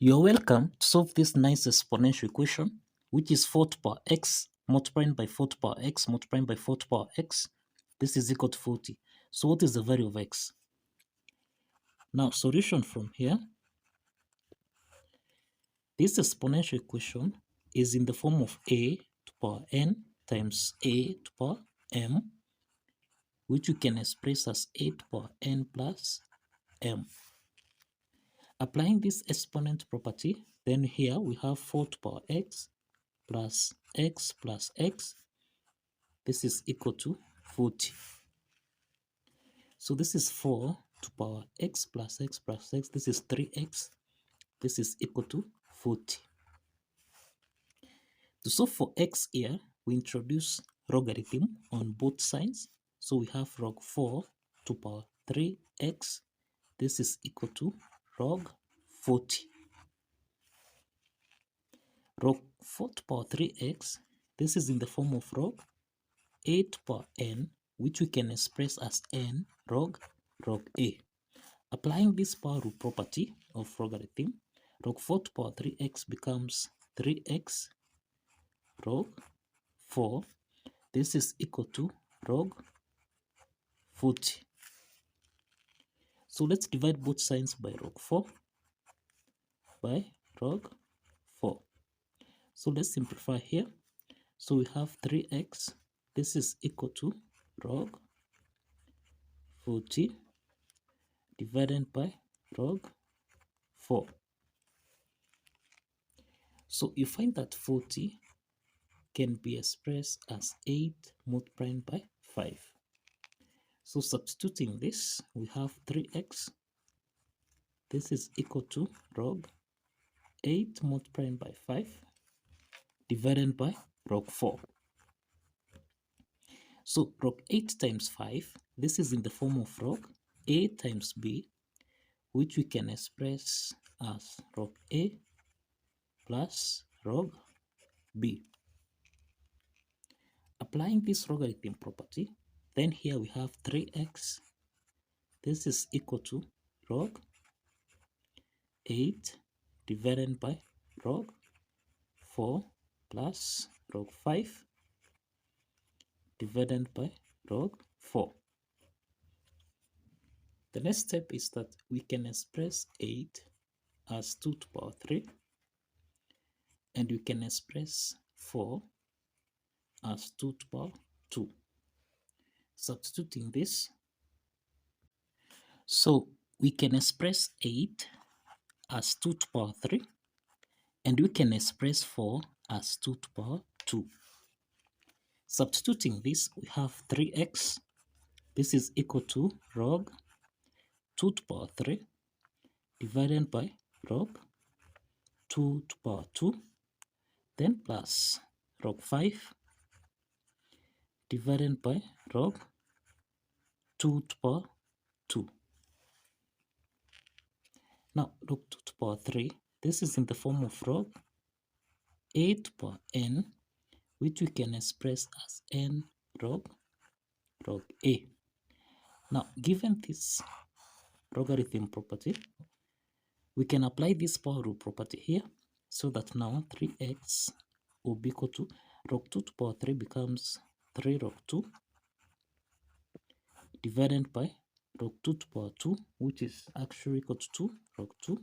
You're welcome to solve this nice exponential equation, which is 4 to power x multiplying by 4 to power x multiplying by 4 to power x. This is equal to 40. So what is the value of x? Now, solution from here. This exponential equation is in the form of a to power n times a to power m, which you can express as a to power n plus m. Applying this exponent property, then here we have 4 to power x plus x plus x. This is equal to 40. So this is 4 to power x plus x plus x. This is 3x. This is equal to 40. To solve for x here, we introduce logarithm on both sides. So we have log 4 to power 3x. This is equal to log 40. Log 4 to power 3x, this is in the form of log 8 to power n, which we can express as n log a. Applying this power rule property of logarithm, log 4 to power 3x becomes 3x log 4. This is equal to log 40. So let's divide both sides by log 4 by log 4. So let's simplify here. So we have 3x. This is equal to log 40 divided by log 4. So you find that 40 can be expressed as 8 multiplied by 5. So substituting this, we have 3x. This is equal to log 8 multiplied by 5 divided by log 4. So log 8 times 5, this is in the form of log a times b, which we can express as log a plus log b. Applying this logarithm property, then here we have 3x. This is equal to log 8 divided by log 4 plus log 5 divided by log 4. The next step is that we can express 8 as 2 to power 3, and we can express 4 as 2 to power 2. Substituting this, so we can express 8 as 2 to power 3, and we can express 4 as 2 to power 2. Substituting this, we have 3x. This is equal to log 2 to power 3 divided by log 2 to power 2, then plus log 5 divided by log 2 to power 2. Now log 2 to power 3, this is in the form of log 8 to power n, which we can express as n log a. Now, given this logarithm property, we can apply this power rule property here, so that now 3x will be equal to log 2 to power 3 becomes 3 log 2 divided by log 2 to power 2, which is actually equal to 2 log 2,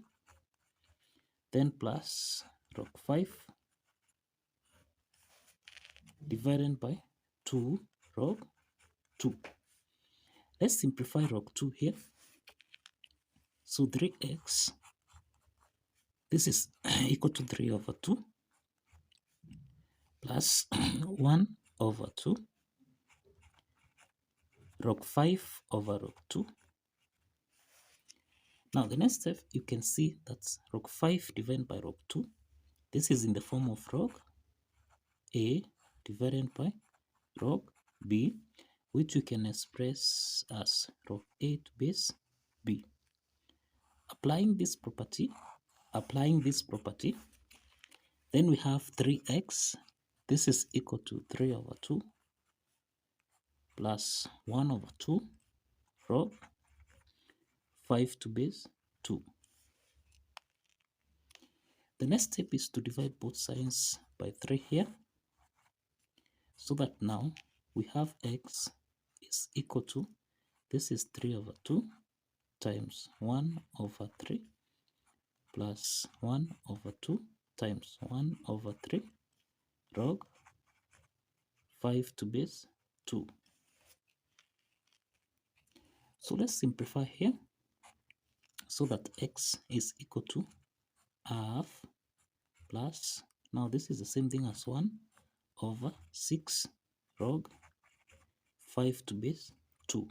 then plus log 5 divided by 2 log 2. Let's simplify log 2 here. So 3x, this is equal to 3 over 2 plus 1 over 2 log 5 over log 2. Now the next step, you can see that's log 5 divided by log 2. This is in the form of log a divided by log b, which we can express as log a to base b. Applying this property, then we have 3x. This is equal to 3 over 2 plus 1 over 2 log 5 to base 2. The next step is to divide both sides by 3 here, so that now we have x is equal to, this is 3 over 2 times 1 over 3 plus 1 over 2 times 1 over 3 log 5 to base 2. So let's simplify here, so that x is equal to half plus, now this is the same thing as 1 over 6 log 5 to base 2.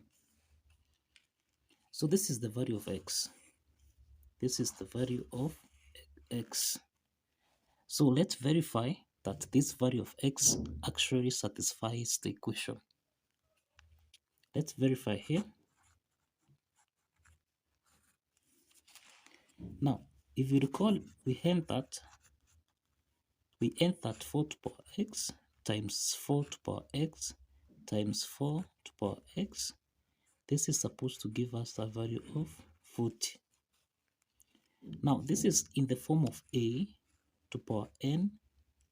So this is the value of x. This is the value of x. So let's verify that this value of x actually satisfies the equation. Let's verify here. Now, if you recall, we end that 4 to power x times 4 to power x times 4 to power x. This is supposed to give us a value of 40. Now, this is in the form of a to power n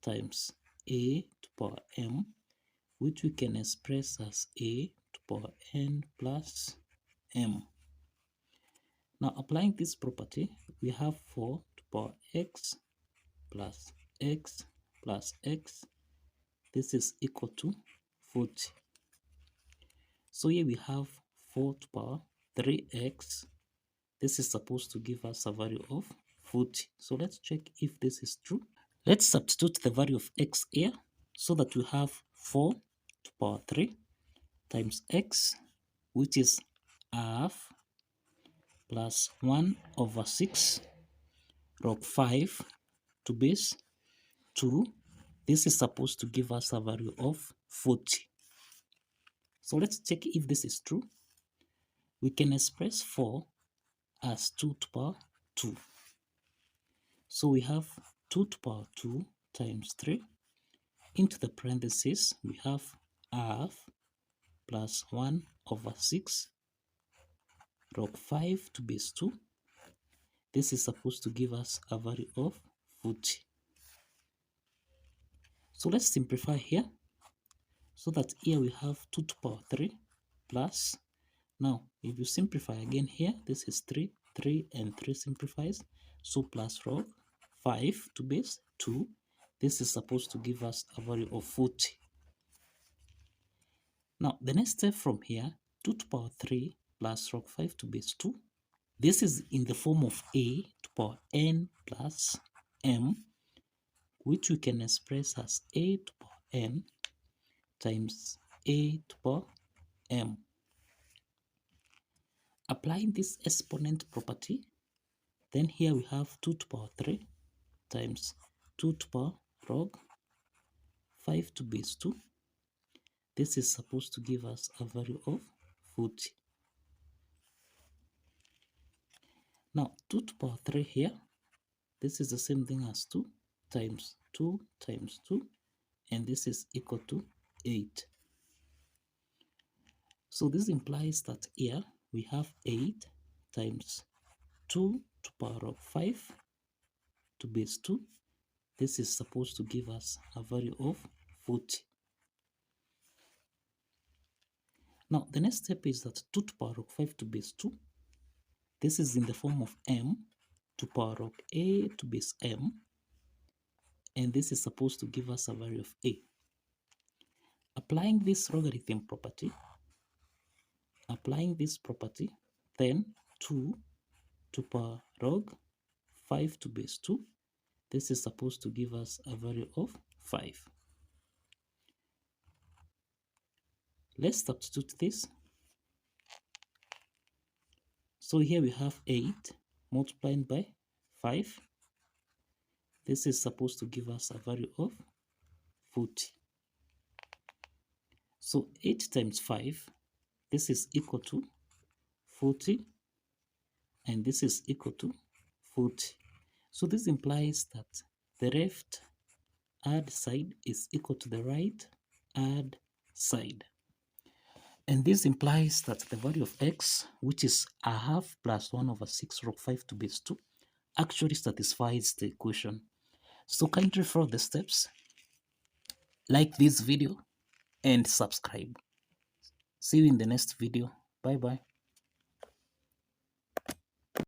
times a to power m, which we can express as a to power n plus m. Now, applying this property, we have 4 to power x plus x plus x. This is equal to 40. So here we have 4 to power 3x. This is supposed to give us a value of 40. So let's check if this is true. Let's substitute the value of x here, so that we have 4 to power 3 times x, which is half, plus 1 over 6 log 5 to base 2. This is supposed to give us a value of 40. So let's check if this is true. We can express 4 as 2 to power 2. So we have 2 to power 2 times 3. Into the parentheses, we have half plus 1 over 6 log 5 to base 2. This is supposed to give us a value of 40. So let's simplify here, so that here we have 2 to power 3 plus, now if you simplify again here, this is 3 and 3 simplifies, so plus log 5 to base 2. This is supposed to give us a value of 40. Now the next step from here, 2 to power 3 plus log 5 to base 2. This is in the form of a to power n plus m, which we can express as a to power n times a to power m. Applying this exponent property, then here we have 2 to power 3 times 2 to power log 5 to base 2. This is supposed to give us a value of 40. Now 2 to power 3 here, this is the same thing as 2 times 2 times 2, and this is equal to 8. So this implies that here we have 8 times 2 to power of 5 to base 2. This is supposed to give us a value of 40. Now the next step is that 2 to power of 5 to base 2. This is in the form of m to power of a to base m, and this is supposed to give us a value of a. Applying this logarithm property, then 2 to power log 5 to base 2. This is supposed to give us a value of 5. Let's substitute this. So here we have 8 multiplied by 5. This is supposed to give us a value of 40. So 8 times 5, this is equal to 40, and this is equal to 40. So this implies that the left hand side is equal to the right hand side. And this implies that the value of x, which is a half plus 1 over 6 log 5 to base 2, actually satisfies the equation. So kindly follow the steps, like this video, and subscribe. See you in the next video. Bye bye.